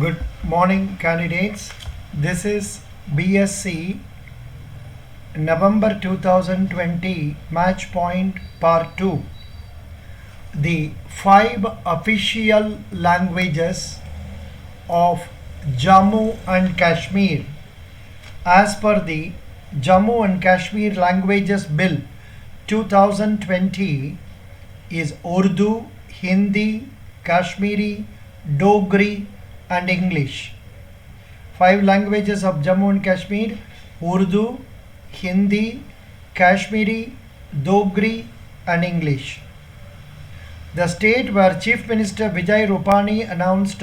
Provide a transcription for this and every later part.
Good morning, candidates. This is BSc November 2020 Match Point Part 2. The 5 official languages of Jammu and Kashmir as per the Jammu and Kashmir Languages Bill 2020 is Urdu, Hindi, Kashmiri, Dogri and English. 5 languages of Jammu and Kashmir: Urdu, Hindi, Kashmiri, Dogri and English. The state where Chief Minister Vijay Rupani announced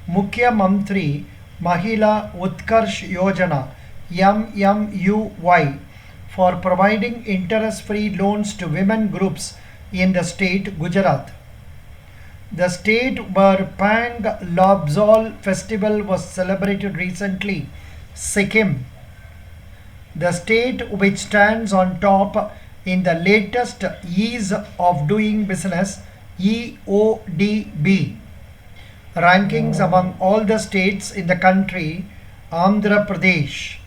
Mukhya Mantri Mahila Utkarsh Yojana MMUY for providing interest-free loans to women groups in the state Gujarat. The state where Pang Lobzol festival was celebrated recently, Sikkim. The state which stands on top in the latest Ease of Doing Business EODB rankings among all the states in the country, Andhra Pradesh.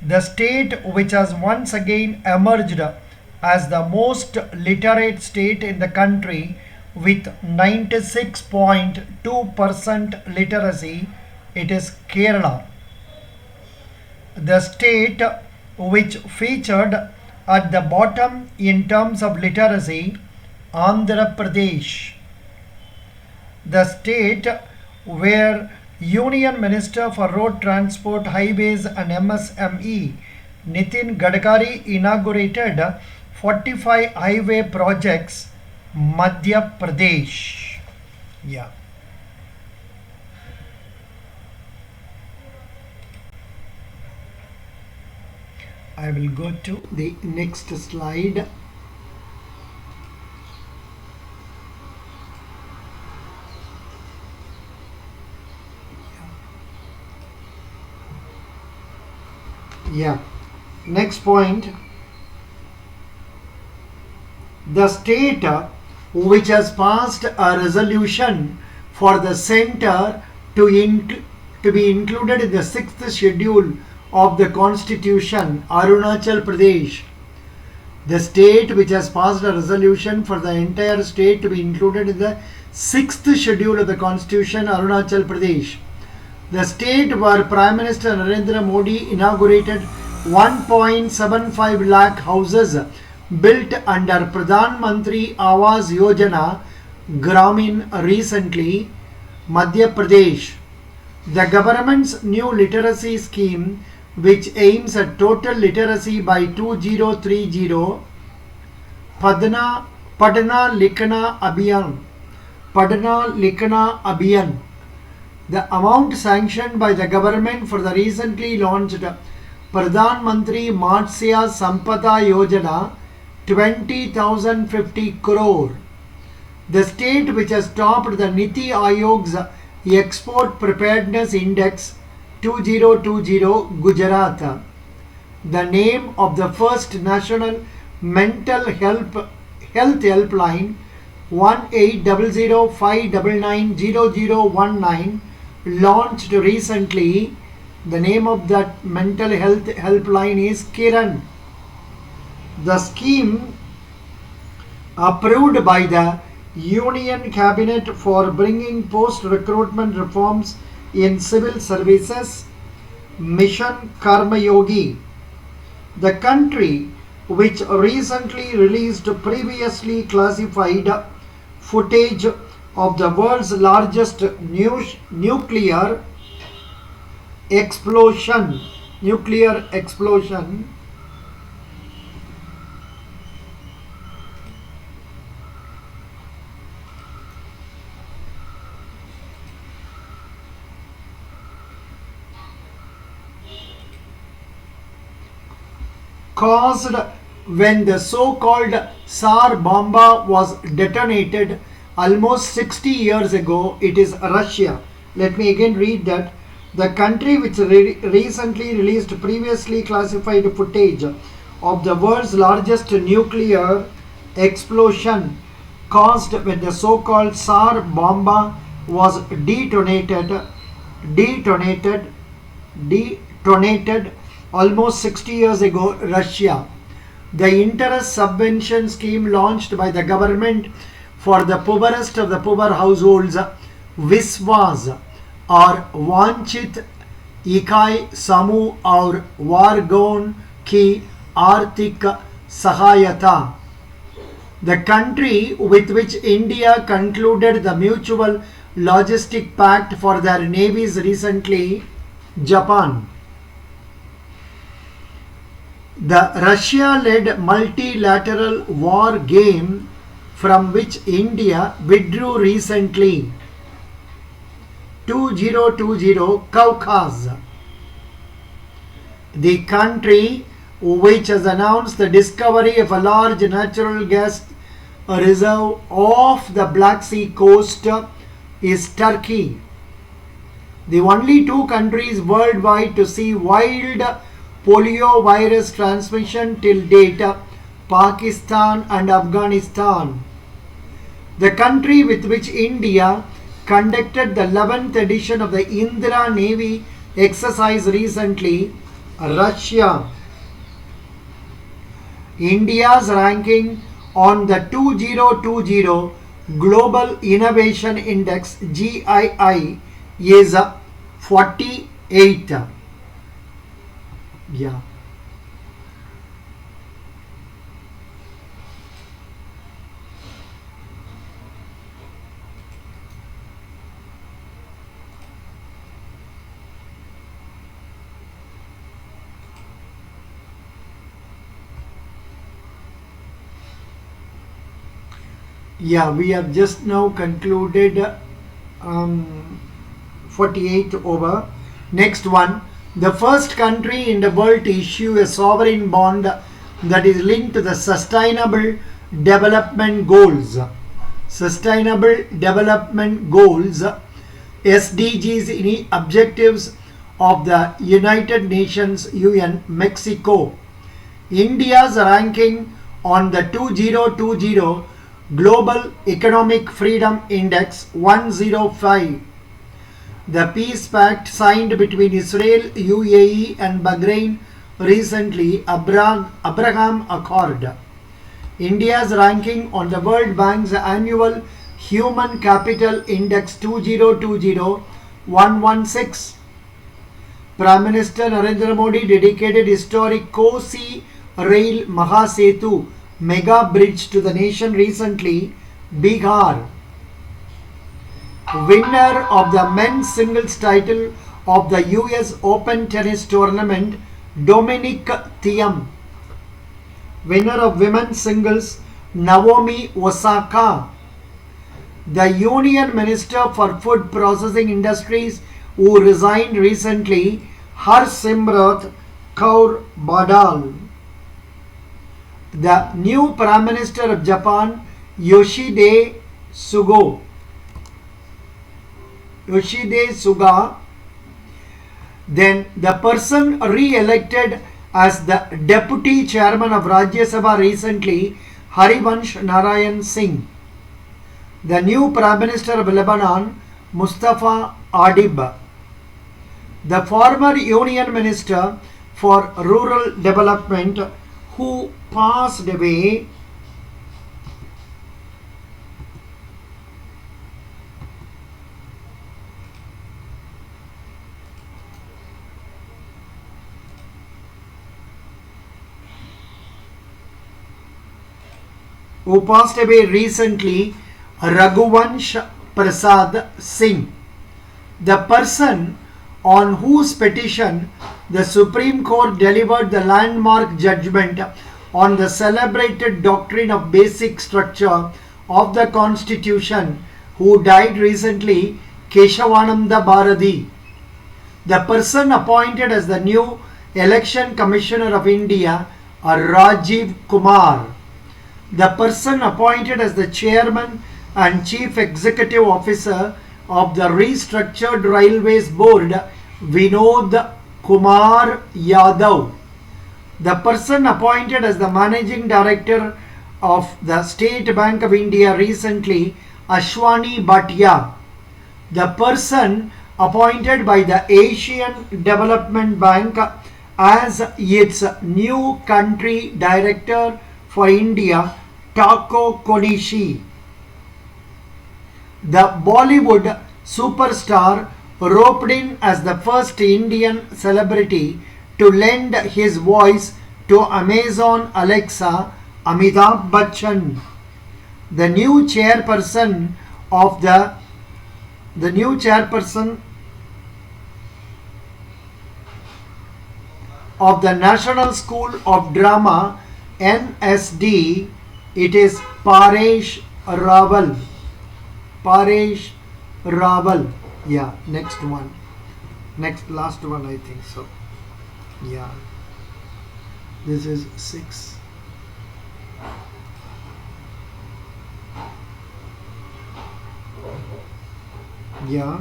The state which has once again emerged as the most literate state in the country with 96.2% literacy, it is Kerala. The state which featured at the bottom in terms of literacy, Andhra Pradesh. The state where Union Minister for Road Transport, Highways and MSME Nitin Gadkari inaugurated 45 highway projects, Madhya Pradesh. Yeah. I will go to the next slide. Yeah. Next point. The state which has passed a resolution for the center to be included in the 6th schedule of the constitution, Arunachal Pradesh. The state which has passed a resolution for the entire state to be included in the 6th schedule of the constitution, Arunachal Pradesh. The state where Prime Minister Narendra Modi inaugurated 1.75 lakh houses built under Pradhan Mantri Awas Yojana Gramin recently, Madhya Pradesh. The government's new literacy scheme, which aims at total literacy by 2030, Padna Likhana Abhiyan. The amount sanctioned by the government for the recently launched Pradhan Mantri Matsya Sampada Yojana, 20,050 crore. The state which has topped the Niti Aayog's Export Preparedness Index 2020, Gujarat. The name of the first national mental health helpline, 180059990019, launched recently. The name of that mental health helpline is Kiran. The scheme approved by the Union Cabinet for bringing post-recruitment reforms in civil services, Mission Karma Yogi. The country which recently released previously classified footage of the world's largest nuclear explosion caused when the so-called Tsar bomb was detonated almost 60 years ago. It is Russia. Let me again read that. The country which recently released previously classified footage of the world's largest nuclear explosion caused when the so-called Tsar bomb was detonated, detonated almost 60 years ago, Russia. The interest subvention scheme launched by the government for the poorest of the poor households, Viswas और वांछित इकाई समूह और वर्गों की आर्थिक सहायता. The country with which India concluded the mutual logistic pact for their navies recently, Japan. The Russia-led multilateral war game from which India withdrew recently, 2020 Caucasus. The country which has announced the discovery of a large natural gas reserve off the Black Sea coast is Turkey. The only two countries worldwide to see wild polio virus transmission till date, Pakistan and Afghanistan. The country with which India conducted the 11th edition of the Indira Navy exercise recently, Russia. India's ranking on the 2020 Global Innovation Index GII is 48. Yeah. Yeah, we have just now concluded 48 over. Next one, the first country in the world to issue a sovereign bond that is linked to the Sustainable Development Goals. Sustainable Development Goals, SDGs objectives of the United Nations UN, Mexico. India's ranking on the 2020 Global Economic Freedom Index 105. The peace pact signed between Israel, UAE and Bahrain recently, Abraham Accord. India's ranking on the World Bank's annual Human Capital Index 2020 116. Prime Minister Narendra Modi dedicated historic Kosi Rail Mahasetu mega bridge to the nation recently, Bihar. Winner of the men's singles title of the US Open Tennis Tournament, Dominic Thiem. Winner of women's singles, Naomi Osaka. The Union Minister for Food Processing Industries who resigned recently, Harsimrat Kaur Badal. The new Prime Minister of Japan, Yoshihide Suga. Then the person re-elected as the Deputy Chairman of Rajya Sabha recently, Harivansh Narayan Singh. The new Prime Minister of Lebanon, Mustafa Adib. The former Union Minister for Rural Development who passed away, recently, Raghuvansh Prasad Singh. The person on whose petition the Supreme Court delivered the landmark judgment on the celebrated doctrine of basic structure of the Constitution, who died recently, Keshavananda Bharati. The person appointed as the new Election Commissioner of India, Rajiv Kumar. The person appointed as the Chairman and Chief Executive Officer of the Restructured Railways Board, Vinod Kumar Yadav. The person appointed as the Managing Director of the State Bank of India recently, Ashwani Bhatia. The person appointed by the Asian Development Bank as its new country director for India, Tako Konishi. The Bollywood superstar roped in as the first Indian celebrity to lend his voice to Amazon Alexa, Amitabh Bachchan. The new chairperson of the new chairperson of the National School of Drama, NSD, it is Paresh Rawal. Paresh Rawal. Yeah, next one. Last one, I think so. Yeah. This is 6. Yeah.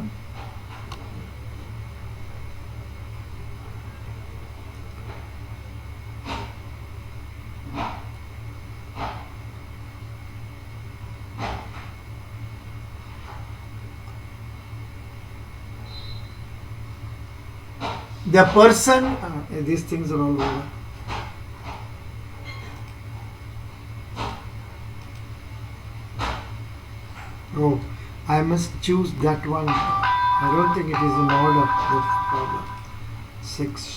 The person, these things are all over. Oh, I must choose that one. I don't think it is in order. That's the problem. 6.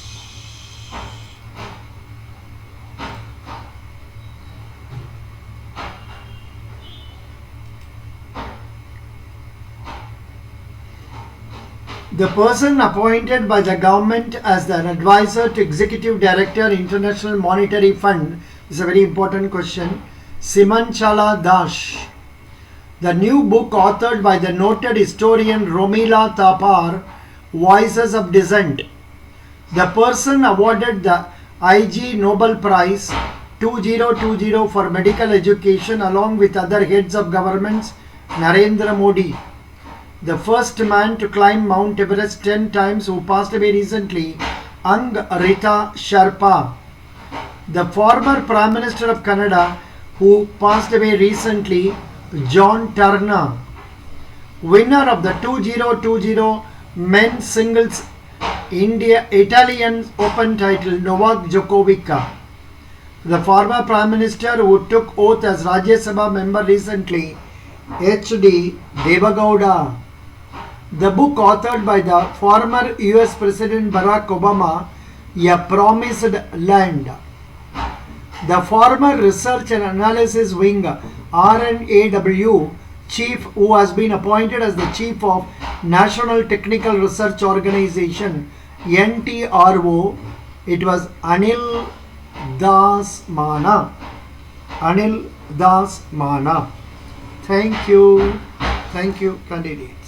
The person appointed by the government as an advisor to Executive Director, International Monetary Fund, is a very important question. Simanchala Dash. The new book authored by the noted historian Romila Thapar, Voices of Dissent. The person awarded the IG Nobel Prize 2020 for medical education along with other heads of governments, Narendra Modi. The first man to climb Mount Everest 10 times who passed away recently, Ang Rita Sharpa. The former Prime Minister of Canada who passed away recently, John Turner. Winner of the 2020 men's singles Italian Open title, Novak Djokovic. The former Prime Minister who took oath as Rajya Sabha member recently, H.D. Devagowda. The book authored by the former US President Barack Obama, A Promised Land. The former Research and Analysis Wing, RNAW, chief who has been appointed as the chief of National Technical Research Organization, NTRO, it was Anil Das Mana. Anil Das Mana. Thank you. Thank you, candidate.